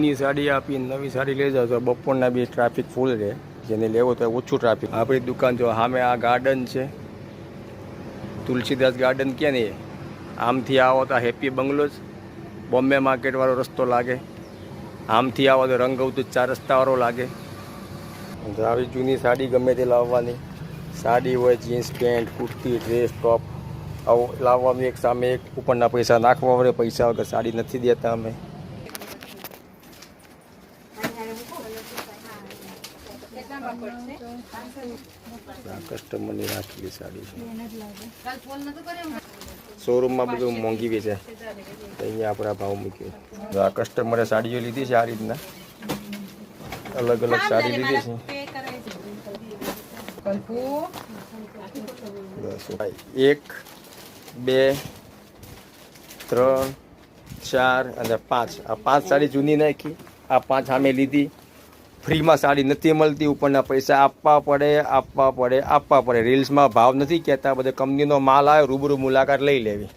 ની સાડી આપી નવી સાડી લઈ જાવ તો બપોરના બી ટ્રાફિક ફૂલ રહે, જેને લેવો તો ઓછું ટ્રાફિક. આપણી દુકાન જો સામે આ ગાર્ડન છે, તુલસીદાસ ગાર્ડન ક્યાં નહીં, આમથી આવો તો હેપી બંગલોઝ બોમ્બે માર્કેટવાળો રસ્તો લાગે, આમથી આવો તો રંગવતું 4 રસ્તાવાળો લાગે. તો આવી જૂની સાડી ગમે તે લાવવાની, સાડી હોય જીન્સ પેન્ટ કુર્તી ડ્રેસ ટોપ આવું લાવવાનું, એક સામે એક ઉપરના પૈસા નાખવા પડે, પૈસા વગર સાડી નથી દેતા અમે. કસ્ટમરની રાખેલી સાડી છે, શોરૂમમાં બધું મોંઘી વેચે, અહીંયા આપણા ભાવ મૂક્યો. આ કસ્ટમરે સાડીઓ લીધી છે, આ રીતના અલગ અલગ સાડી લીધી છે. 1 2 3 4 અને 5, આ 5 સાડી જૂની નાખી, આ 5 સામે લીધી. ફ્રીમાં સાડી નથી મળતી, ઉપરના પૈસા આપવા પડે. રીલ્સમાં ભાવ નથી કહેતા, બધે કંપનીનો માલ આવે, રૂબરૂ મુલાકાત લઈ લેવી.